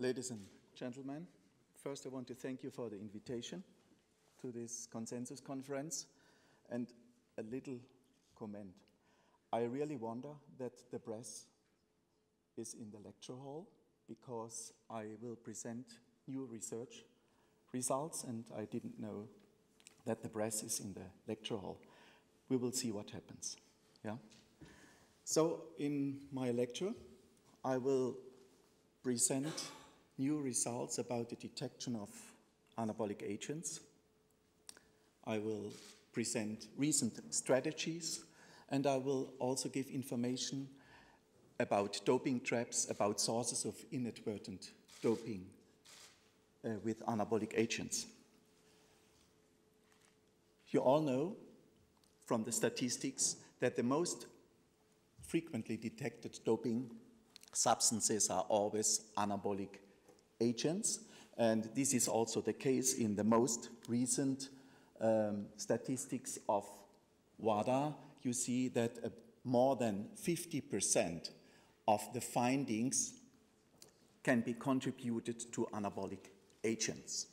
Ladies and gentlemen, first I want to thank you for the invitation to this consensus conference, and a little comment. I really wonder that the press is in the lecture hall because I will present new research results and I didn't know that the press is in the lecture hall. We will see what happens. Yeah? So in my lecture, I will present new results about the detection of anabolic agents. I will present recent strategies, and I will also give information about doping traps, about sources of inadvertent doping with anabolic agents. You all know from the statistics that the most frequently detected doping substances are always anabolic agents, and this is also the case in the most recent statistics of WADA. You see that more than 50% of the findings can be contributed to anabolic agents.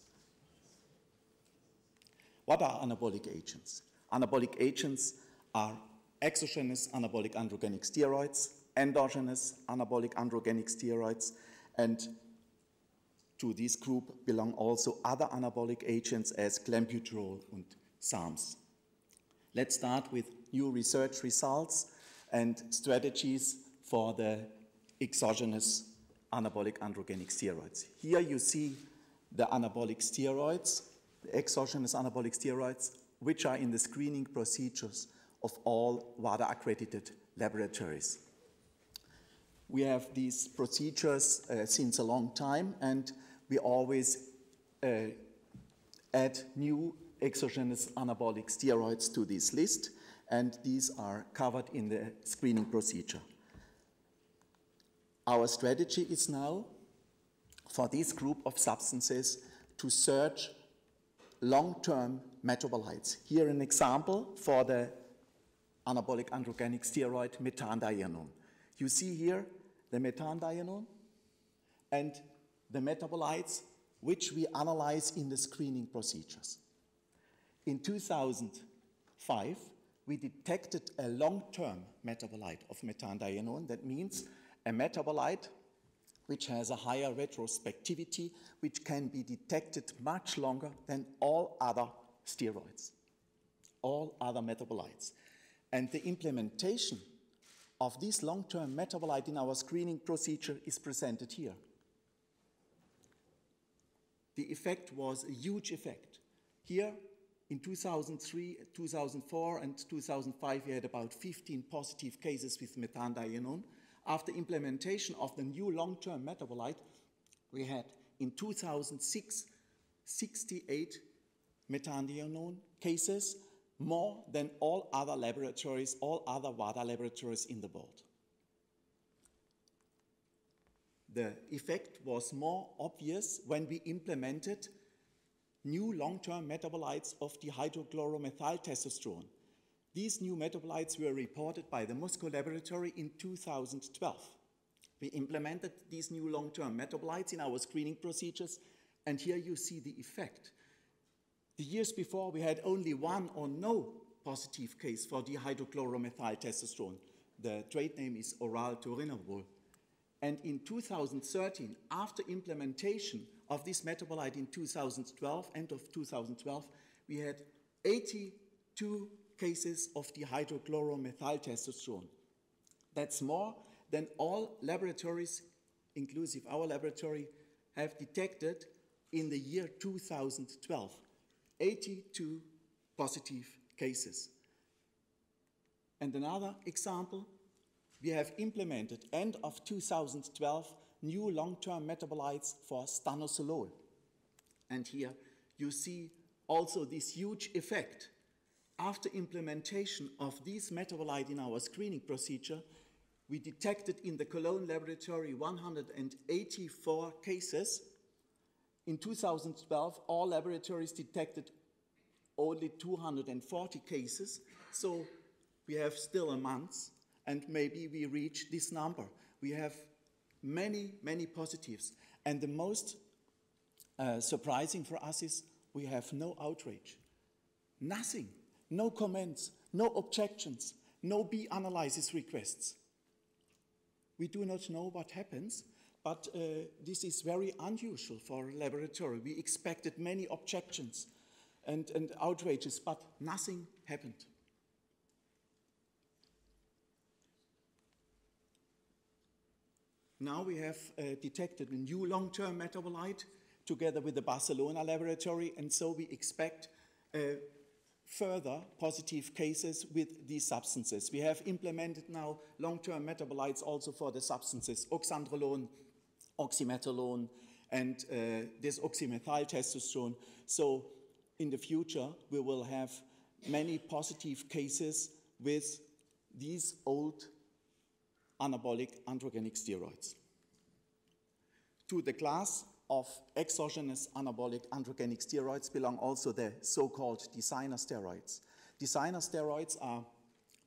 What are anabolic agents? Anabolic agents are exogenous anabolic androgenic steroids, endogenous anabolic androgenic steroids, and to this group belong also other anabolic agents as clenbuterol and SARMs. Let's start with new research results and strategies for the exogenous anabolic androgenic steroids. Here you see the anabolic steroids, the exogenous anabolic steroids, which are in the screening procedures of all WADA-accredited laboratories. We have these procedures since a long time, and we always add new exogenous anabolic steroids to this list, and these are covered in the screening procedure. Our strategy is now for this group of substances to search long-term metabolites. Here an example for the anabolic androgenic steroid Metandienone. You see here the Metandienone and the metabolites which we analyze in the screening procedures. In 2005, we detected a long-term metabolite of Metandienone. That means a metabolite which has a higher retrospectivity, which can be detected much longer than all other steroids, all other metabolites. And the implementation of this long-term metabolite in our screening procedure is presented here. The effect was a huge effect. Here, in 2003, 2004, and 2005, we had about 15 positive cases with Metandienone. After implementation of the new long-term metabolite, we had, in 2006, 68 Metandienone cases, more than all other laboratories, all other WADA laboratories in the world. The effect was more obvious when we implemented new long-term metabolites of dihydrochloromethyltestosterone. These new metabolites were reported by the Moscow laboratory in 2012. We implemented these new long-term metabolites in our screening procedures, and here you see the effect. The years before, we had only one or no positive case for dihydrochloromethyltestosterone. The trade name is oral turinabol. And in 2013, after implementation of this metabolite in 2012, end of 2012, we had 82 cases of dihydrochloromethyltestosterone. That's more than all laboratories, inclusive our laboratory, have detected in the year 2012. 82 positive cases. And another example, we have implemented, end of 2012, new long-term metabolites for stanosolol. And here you see also this huge effect. After implementation of this metabolite in our screening procedure, we detected in the Cologne laboratory 184 cases. In 2012, all laboratories detected only 240 cases, so we have still a month, and maybe we reach this number. We have many, many positives. And the most surprising for us is we have no outrage, nothing, no comments, no objections, no B analysis requests. We do not know what happens, but this is very unusual for a laboratory. We expected many objections and outrages, but nothing happened. Now we have detected a new long-term metabolite together with the Barcelona laboratory, and so we expect further positive cases with these substances. We have implemented now long-term metabolites also for the substances oxandrolone, oxymetholone, and this oxymethyltestosterone. So in the future, we will have many positive cases with these old anabolic androgenic steroids. To the class of exogenous anabolic androgenic steroids belong also the so-called designer steroids. Designer steroids are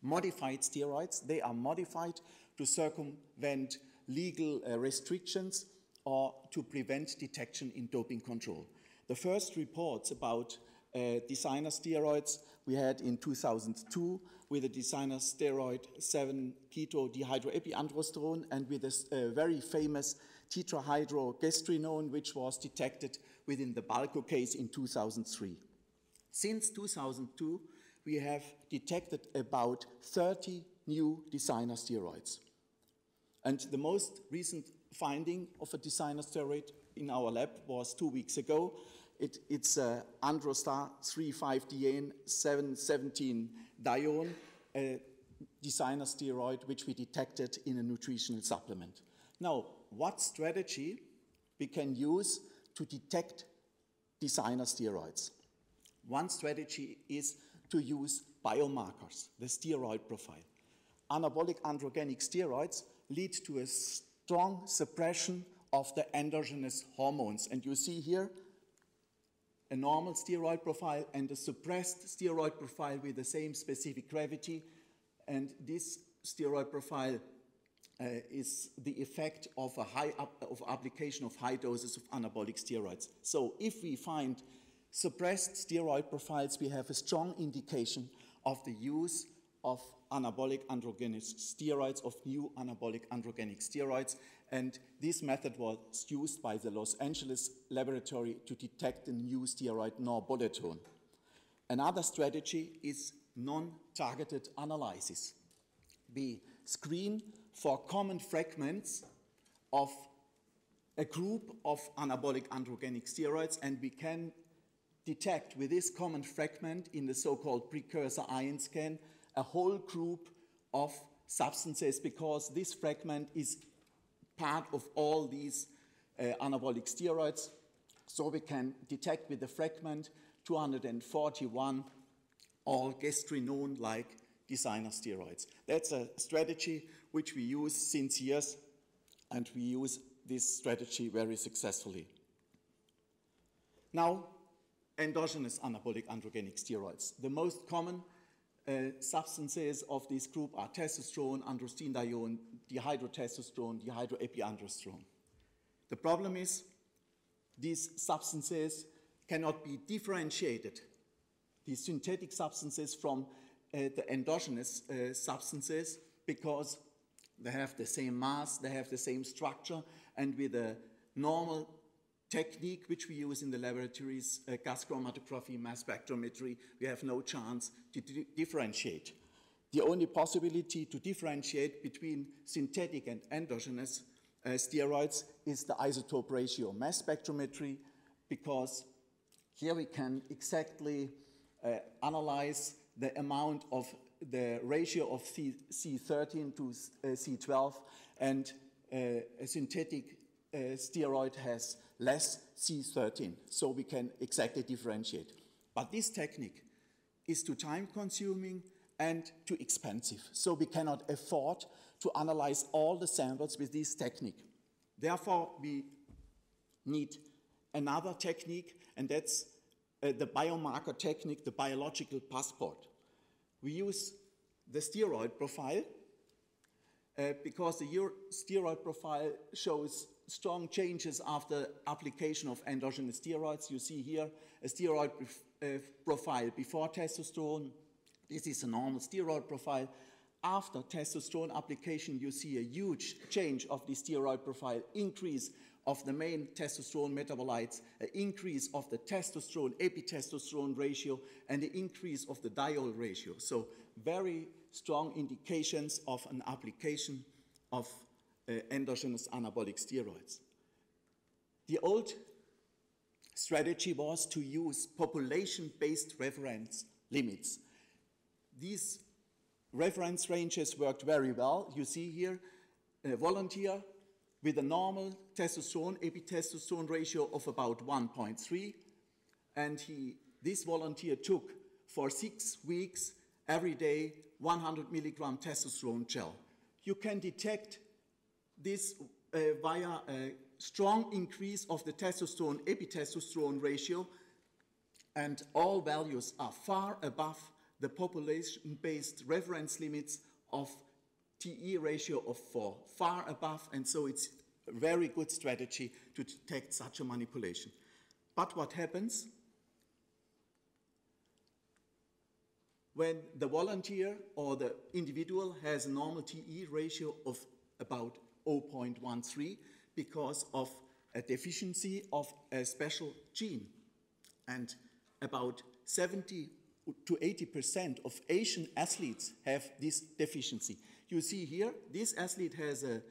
modified steroids. They are modified to circumvent legal restrictions or to prevent detection in doping control. The first reports about designer steroids we had in 2002 with the designer steroid 7-keto-dehydroepiandrosterone and with this very famous tetrahydrogestrinone, which was detected within the Balco case in 2003. Since 2002, we have detected about 30 new designer steroids. And the most recent finding of a designer steroid in our lab was 2 weeks ago. It's Androstar 3,5-diane 717-dione, a designer steroid which we detected in a nutritional supplement. Now, what strategy we can use to detect designer steroids? One strategy is to use biomarkers, the steroid profile. Anabolic androgenic steroids lead to a strong suppression of the endogenous hormones. And you see here a normal steroid profile and a suppressed steroid profile with the same specific gravity. And this steroid profile is the effect of application of high doses of anabolic steroids. So if we find suppressed steroid profiles, we have a strong indication of the use of anabolic androgenic steroids, of new anabolic androgenic steroids, and this method was used by the Los Angeles laboratory to detect the new steroid norbolethone. Another strategy is non-targeted analysis. We screen for common fragments of a group of anabolic androgenic steroids, and we can detect with this common fragment in the so-called precursor ion scan a whole group of substances, because this fragment is part of all these anabolic steroids. So we can detect with the fragment 241 all gestrinone-like designer steroids. That's a strategy which we use since years, and we use this strategy very successfully. Now, endogenous anabolic androgenic steroids. The most common substances of this group are testosterone, androstenedione, dihydrotestosterone, dihydroepiandrosterone. The problem is these substances cannot be differentiated, these synthetic substances, from the endogenous substances, because they have the same mass, they have the same structure, and with a normal technique which we use in the laboratories, gas chromatography, mass spectrometry, we have no chance to differentiate. The only possibility to differentiate between synthetic and endogenous steroids is the isotope ratio mass spectrometry, because here we can exactly analyze the amount of the ratio of C13 to C12, and a synthetic steroid has less C13, so we can exactly differentiate. But this technique is too time-consuming and too expensive, so we cannot afford to analyze all the samples with this technique. Therefore, we need another technique, and that's the biomarker technique, the biological passport. We use the steroid profile because the steroid profile shows strong changes after application of endogenous steroids. You see here a steroid profile before testosterone. This is a normal steroid profile. After testosterone application, you see a huge change of the steroid profile, increase of the main testosterone metabolites, an increase of the testosterone epitestosterone ratio, and the increase of the diol ratio. So very strong indications of an application of endogenous anabolic steroids. The old strategy was to use population-based reference limits. These reference ranges worked very well. You see here a volunteer with a normal testosterone epitestosterone ratio of about 1.3, and this volunteer took for 6 weeks every day 100 milligram testosterone gel. You can detect this via a strong increase of the testosterone epitestosterone ratio, and all values are far above the population-based reference limits of TE ratio of 4, far above, and so it's a very good strategy to detect such a manipulation. But what happens when the volunteer or the individual has a normal TE ratio of about 0.13 because of a deficiency of a special gene? And about 70 to 80% of Asian athletes have this deficiency. You see here, this athlete has a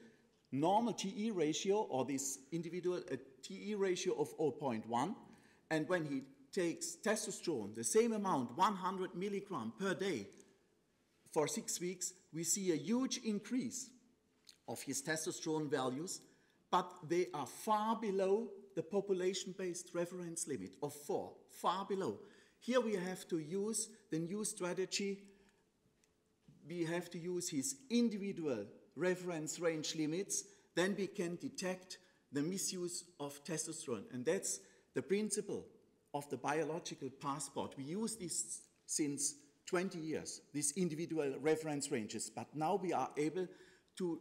normal TE ratio, or this individual a TE ratio of 0.1, and when he takes testosterone, the same amount, 100 milligram per day, for 6 weeks, we see a huge increase of his testosterone values, but they are far below the population-based reference limit of 4, far below. Here we have to use the new strategy. We have to use his individual reference range limits, then we can detect the misuse of testosterone. And that's the principle of the biological passport. We use this since 20 years, these individual reference ranges, but now we are able to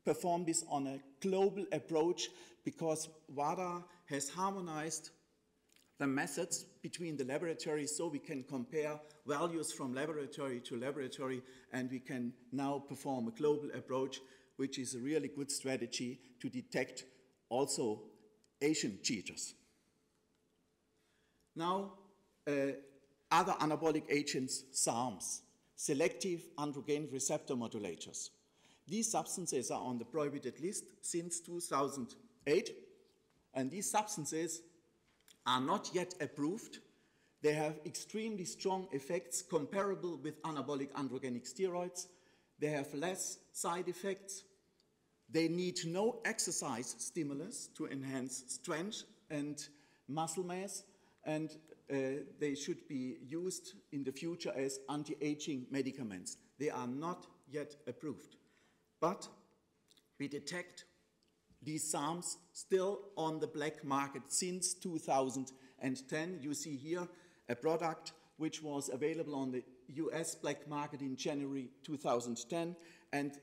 perform this on a global approach because WADA has harmonized the methods between the laboratories, so we can compare values from laboratory to laboratory, and we can now perform a global approach, which is a really good strategy to detect also Asian cheaters. Now, other anabolic agents, SARMs, selective androgen receptor modulators. These substances are on the prohibited list since 2008, and these substances are not yet approved. They have extremely strong effects comparable with anabolic androgenic steroids. They have less side effects. They need no exercise stimulus to enhance strength and muscle mass, and they should be used in the future as anti-aging medicaments. They are not yet approved. But we detect these SARMs still on the black market since 2010. You see here a product which was available on the US black market in January 2010, and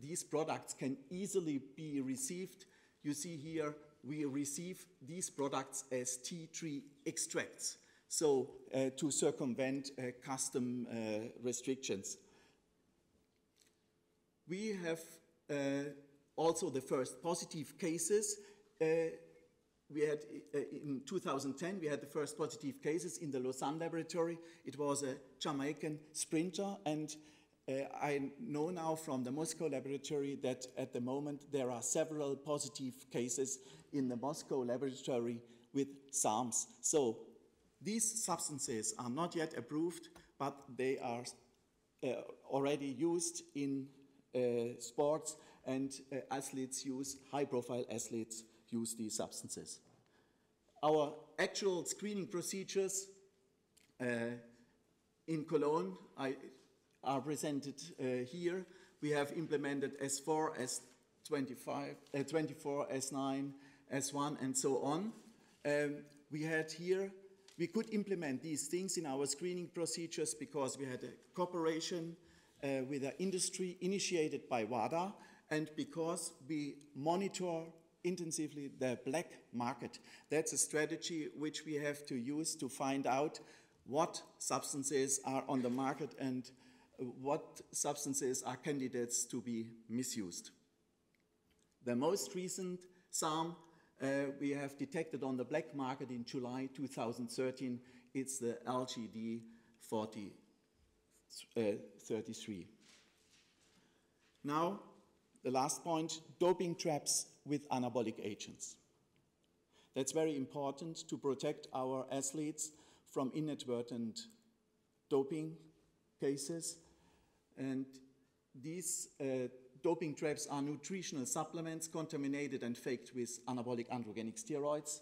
these products can easily be received. You see here we receive these products as tea tree extracts, so to circumvent custom restrictions. We have also the first positive cases. We had, in 2010, we had the first positive cases in the Lausanne laboratory. It was a Jamaican sprinter, and I know now from the Moscow laboratory that at the moment there are several positive cases in the Moscow laboratory with SARMs. So these substances are not yet approved, but they are already used in sports, and athletes use, high-profile athletes use these substances. Our actual screening procedures in Cologne are presented here. We have implemented S4, S25, 24, S9, S1, and so on. We could implement these things in our screening procedures because we had a cooperation with an industry initiated by WADA, and because we monitor intensively the black market. That's a strategy which we have to use to find out what substances are on the market and what substances are candidates to be misused. The most recent SARM we have detected on the black market in July 2013, it's the LGD 33. Now, the last point, doping traps with anabolic agents. That's very important to protect our athletes from inadvertent doping cases. And these doping traps are nutritional supplements contaminated and faked with anabolic androgenic steroids,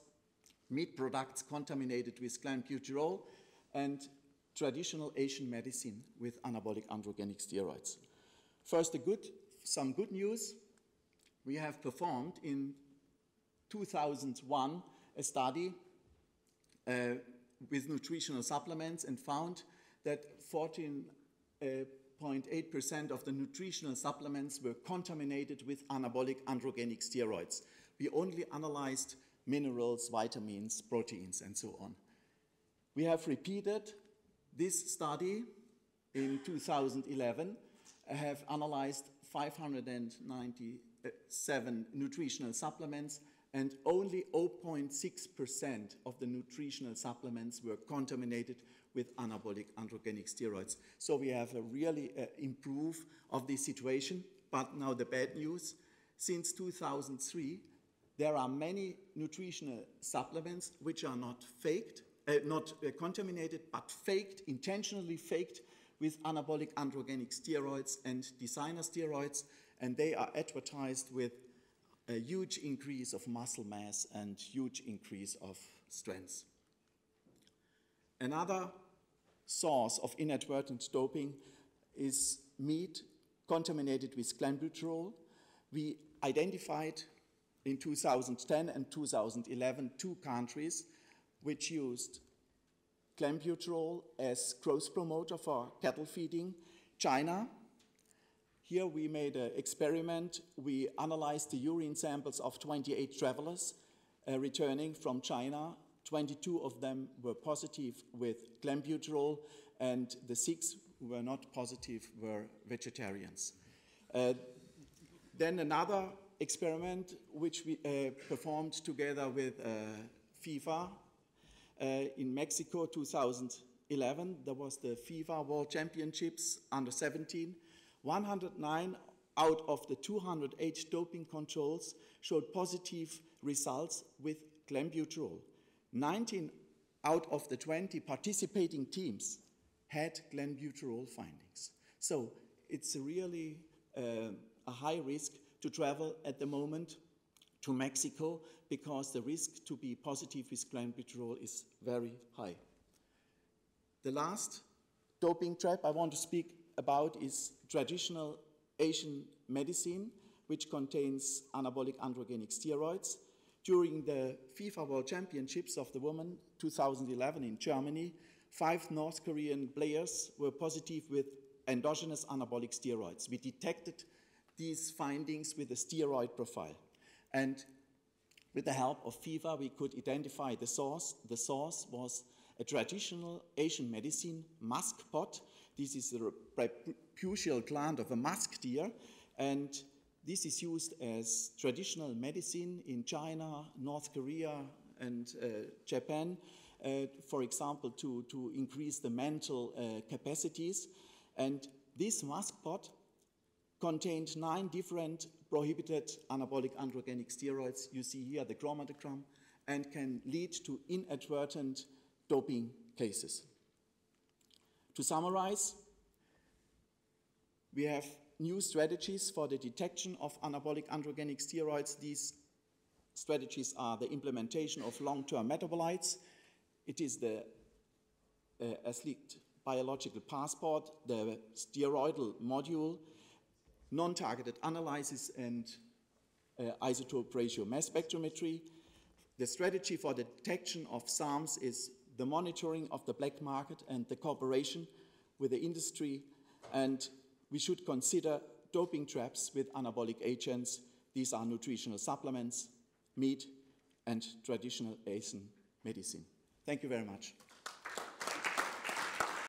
meat products contaminated with clenbuterol, and traditional Asian medicine with anabolic androgenic steroids. First, some good news. We have performed in 2001 a study with nutritional supplements and found that 14.8% of the nutritional supplements were contaminated with anabolic androgenic steroids. We only analyzed minerals, vitamins, proteins, and so on. We have repeated this study in 2011. I have analyzed 597 nutritional supplements, and only 0.6% of the nutritional supplements were contaminated with anabolic androgenic steroids. So we have a really improve of this situation. But now the bad news, since 2003, there are many nutritional supplements which are not faked, not contaminated, but faked, intentionally faked with anabolic androgenic steroids and designer steroids, and they are advertised with a huge increase of muscle mass and huge increase of strength. Another source of inadvertent doping is meat contaminated with clenbuterol. We identified in 2010 and 2011 2 countries which used clenbuterol as growth promoter for cattle feeding. China. Here we made an experiment. We analyzed the urine samples of 28 travelers returning from China. 22 of them were positive with clenbuterol, and the 6 who were not positive were vegetarians. Then another experiment which we performed together with FIBA in Mexico 2011. There was the FIBA World Championships under 17. 109 out of the 208 doping controls showed positive results with clenbuterol. 19 out of the 20 participating teams had clenbuterol findings. So it's really a high risk to travel at the moment to Mexico because the risk to be positive with clenbuterol is very high. The last doping trap I want to speak about is traditional Asian medicine, which contains anabolic androgenic steroids. During the FIFA World Championships of the Women 2011 in Germany, 5 North Korean players were positive with endogenous anabolic steroids. We detected these findings with the steroid profile. And with the help of FIBA, we could identify the source. The source was a traditional Asian medicine musk pot. This is the preputial gland of a musk deer, and this is used as traditional medicine in China, North Korea, and Japan, for example, to increase the mental capacities. And this musk pot contained 9 different prohibited anabolic androgenic steroids. You see here the chromatogram, and can lead to inadvertent doping cases. To summarize, we have new strategies for the detection of anabolic androgenic steroids. These strategies are the implementation of long-term metabolites. It is the athlete biological passport, the steroidal module, non-targeted analysis, and isotope ratio mass spectrometry. The strategy for the detection of SARMs is the monitoring of the black market and the cooperation with the industry. And we should consider doping traps with anabolic agents. These are nutritional supplements, meat, and traditional Asian medicine. Thank you very much.